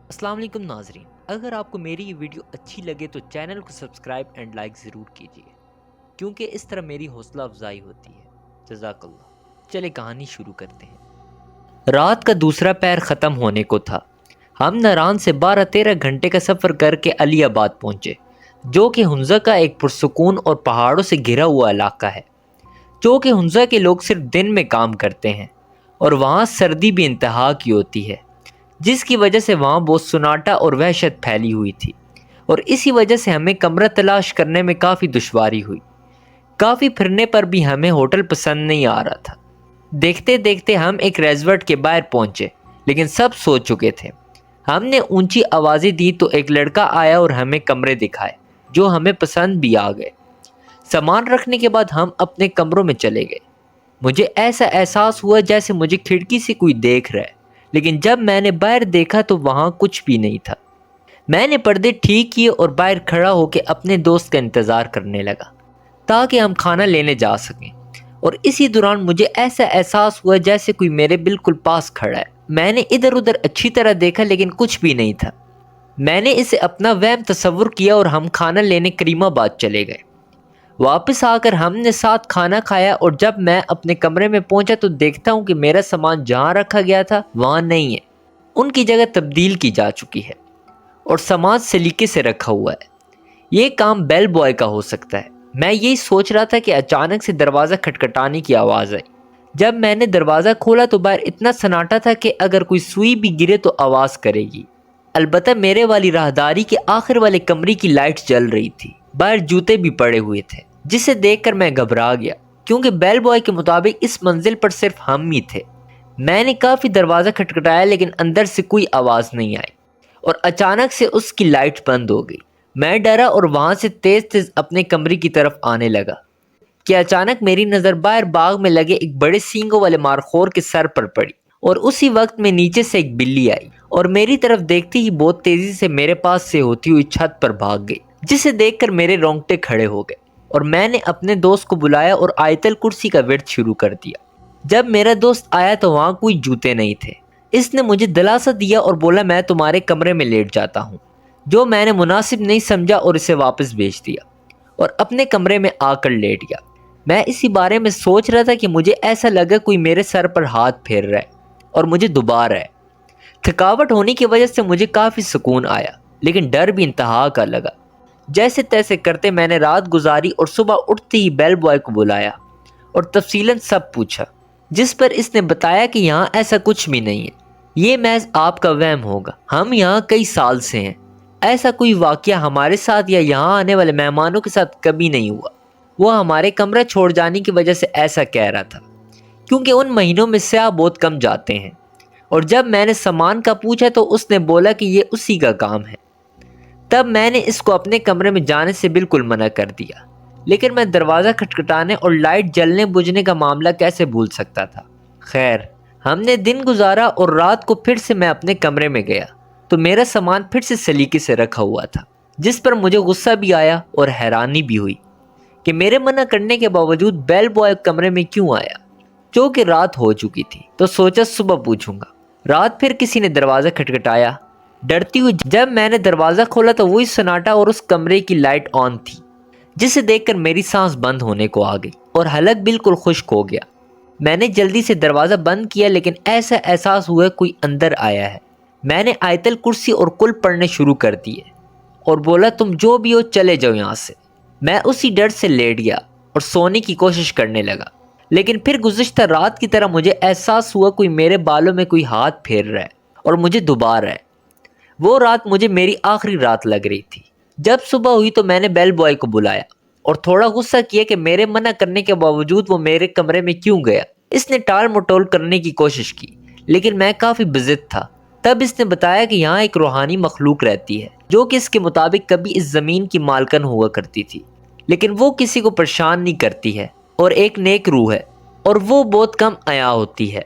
السلام علیکم ناظرین، اگر آپ کو میری یہ ویڈیو اچھی لگے تو چینل کو سبسکرائب اینڈ لائک ضرور کیجیے، کیونکہ اس طرح میری حوصلہ افزائی ہوتی ہے۔ جزاک اللہ۔ چلے کہانی شروع کرتے ہیں۔ رات کا دوسرا پہر ختم ہونے کو تھا۔ ہم ناران سے 12-13 گھنٹے کا سفر کر کے علی آباد پہنچے، جو کہ ہنزا کا ایک پرسکون اور پہاڑوں سے گھرا ہوا علاقہ ہے۔ جو کہ ہنزا کے لوگ صرف دن میں کام کرتے ہیں اور وہاں سردی بھی انتہا کی ہوتی ہے، جس کی وجہ سے وہاں بہت سناٹا اور وحشت پھیلی ہوئی تھی، اور اسی وجہ سے ہمیں کمرہ تلاش کرنے میں کافی دشواری ہوئی۔ کافی پھرنے پر بھی ہمیں ہوٹل پسند نہیں آ رہا تھا۔ دیکھتے دیکھتے ہم ایک ریزورٹ کے باہر پہنچے، لیکن سب سو چکے تھے۔ ہم نے اونچی آوازیں دی تو ایک لڑکا آیا اور ہمیں کمرے دکھائے، جو ہمیں پسند بھی آ گئے۔ سامان رکھنے کے بعد ہم اپنے کمروں میں چلے گئے۔ مجھے ایسا احساس ہوا جیسے مجھے کھڑکی سے کوئی دیکھ رہا ہے، لیکن جب میں نے باہر دیکھا تو وہاں کچھ بھی نہیں تھا۔ میں نے پردے ٹھیک کیے اور باہر کھڑا ہو کے اپنے دوست کا انتظار کرنے لگا تاکہ ہم کھانا لینے جا سکیں، اور اسی دوران مجھے ایسا احساس ہوا جیسے کوئی میرے بالکل پاس کھڑا ہے۔ میں نے ادھر ادھر اچھی طرح دیکھا لیکن کچھ بھی نہیں تھا۔ میں نے اسے اپنا وہم تصور کیا اور ہم کھانا لینے کریم آباد چلے گئے۔ واپس آ کر ہم نے ساتھ کھانا کھایا، اور جب میں اپنے کمرے میں پہنچا تو دیکھتا ہوں کہ میرا سامان جہاں رکھا گیا تھا وہاں نہیں ہے، ان کی جگہ تبدیل کی جا چکی ہے، اور سامان سلیقے سے رکھا ہوا ہے۔ یہ کام بیل بوائے کا ہو سکتا ہے۔ میں یہی سوچ رہا تھا کہ اچانک سے دروازہ کھٹکھٹانے کی آواز آئی۔ جب میں نے دروازہ کھولا تو باہر اتنا سناٹا تھا کہ اگر کوئی سوئی بھی گرے تو آواز کرے گی۔ البتہ میرے والی راہداری کے آخر والے کمرے کی لائٹ جل رہی تھی، باہر جوتے بھی پڑے ہوئے تھے، جسے دیکھ کر میں گھبرا گیا، کیونکہ بیل بوائے کے مطابق اس منزل پر صرف ہم ہی تھے۔ میں نے کافی دروازہ کھٹکھٹایا لیکن اندر سے کوئی آواز نہیں آئی، اور اچانک سے اس کی لائٹ بند ہو گئی۔ میں ڈرا اور وہاں سے تیز تیز اپنے کمرے کی طرف آنے لگا کہ اچانک میری نظر باہر باغ میں لگے ایک بڑے سینگوں والے مارخور کے سر پر پڑی، اور اسی وقت میں نیچے سے ایک بلی آئی اور میری طرف دیکھتی ہی بہت تیزی سے میرے پاس سے ہوتی ہوئی چھت پر بھاگ گئی، جسے دیکھ کر میرے رونگٹے کھڑے ہو گئے، اور میں نے اپنے دوست کو بلایا اور آیت الکرسی کا ورد شروع کر دیا۔ جب میرا دوست آیا تو وہاں کوئی جوتے نہیں تھے۔ اس نے مجھے دلاسا دیا اور بولا میں تمہارے کمرے میں لیٹ جاتا ہوں، جو میں نے مناسب نہیں سمجھا اور اسے واپس بھیج دیا، اور اپنے کمرے میں آ کر لیٹ گیا۔ میں اسی بارے میں سوچ رہا تھا کہ مجھے ایسا لگا کوئی میرے سر پر ہاتھ پھیر رہا ہے اور مجھے دبا رہا ہے۔ تھکاوٹ ہونے کی وجہ سے مجھے کافی سکون آیا، لیکن ڈر بھی انتہا کا لگا۔ جیسے تیسے کرتے میں نے رات گزاری اور صبح اٹھتے ہی بیل بوائے کو بلایا اور تفصیلاً سب پوچھا، جس پر اس نے بتایا کہ یہاں ایسا کچھ بھی نہیں ہے، یہ محض آپ کا وہم ہوگا، ہم یہاں کئی سال سے ہیں، ایسا کوئی واقعہ ہمارے ساتھ یا یہاں آنے والے مہمانوں کے ساتھ کبھی نہیں ہوا۔ وہ ہمارے کمرہ چھوڑ جانے کی وجہ سے ایسا کہہ رہا تھا، کیونکہ ان مہینوں میں سیاح بہت کم جاتے ہیں، اور جب میں نے سامان کا پوچھا تو اس نے بولا کہ یہ اسی کا کام ہے۔ تب میں نے اس کو اپنے کمرے میں جانے سے بالکل منع کر دیا، لیکن میں دروازہ کھٹکھٹانے اور لائٹ جلنے بجھنے کا معاملہ کیسے بھول سکتا تھا۔ خیر، ہم نے دن گزارا اور رات کو پھر سے میں اپنے کمرے میں گیا تو میرا سامان پھر سے سلیقے سے رکھا ہوا تھا، جس پر مجھے غصہ بھی آیا اور حیرانی بھی ہوئی کہ میرے منع کرنے کے باوجود بیل بوائے کمرے میں کیوں آیا، چونکہ رات ہو چکی تھی تو سوچا صبح پوچھوں گا۔ رات پھر کسی نے دروازہ کھٹکھٹایا۔ ڈرتی ہوئی جب میں نے دروازہ کھولا تو وہی سناٹا اور اس کمرے کی لائٹ آن تھی، جسے دیکھ کر میری سانس بند ہونے کو آ گئی اور حلق بالکل خشک ہو گیا۔ میں نے جلدی سے دروازہ بند کیا، لیکن ایسا احساس ہوا کوئی اندر آیا ہے۔ میں نے آیت الکرسی اور کل پڑھنے شروع کر دیے اور بولا تم جو بھی ہو چلے جاؤ یہاں سے۔ میں اسی ڈر سے لیٹ گیا اور سونے کی کوشش کرنے لگا، لیکن پھر گزشتہ رات کی طرح مجھے احساس ہوا کوئی میرے بالوں میں کوئی ہاتھ پھیر رہا ہے اور مجھے دبا رہا ہے۔ وہ رات مجھے میری آخری رات لگ رہی تھی۔ جب صبح ہوئی تو میں نے بیل بوائے کو بلایا اور تھوڑا غصہ کیا کہ میرے منع کرنے کے باوجود وہ میرے کمرے میں کیوں گیا۔ اس نے ٹال مٹول کرنے کی کوشش کی، لیکن میں کافی بضد تھا۔ تب اس نے بتایا کہ یہاں ایک روحانی مخلوق رہتی ہے، جو کہ اس کے مطابق کبھی اس زمین کی مالکن ہوا کرتی تھی، لیکن وہ کسی کو پریشان نہیں کرتی ہے اور ایک نیک روح ہے، اور وہ بہت کم عیاں ہوتی ہے۔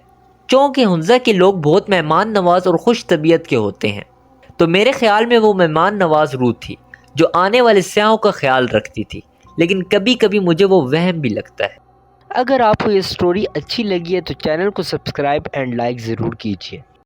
چونکہ ہنزا کے لوگ بہت مہمان نواز اور خوش طبیعت کے ہوتے ہیں، تو میرے خیال میں وہ مہمان نواز روح تھی جو آنے والے سیاحوں کا خیال رکھتی تھی، لیکن کبھی کبھی مجھے وہ وہم بھی لگتا ہے۔ اگر آپ کو یہ سٹوری اچھی لگی ہے تو چینل کو سبسکرائب اینڈ لائک ضرور کیجیے۔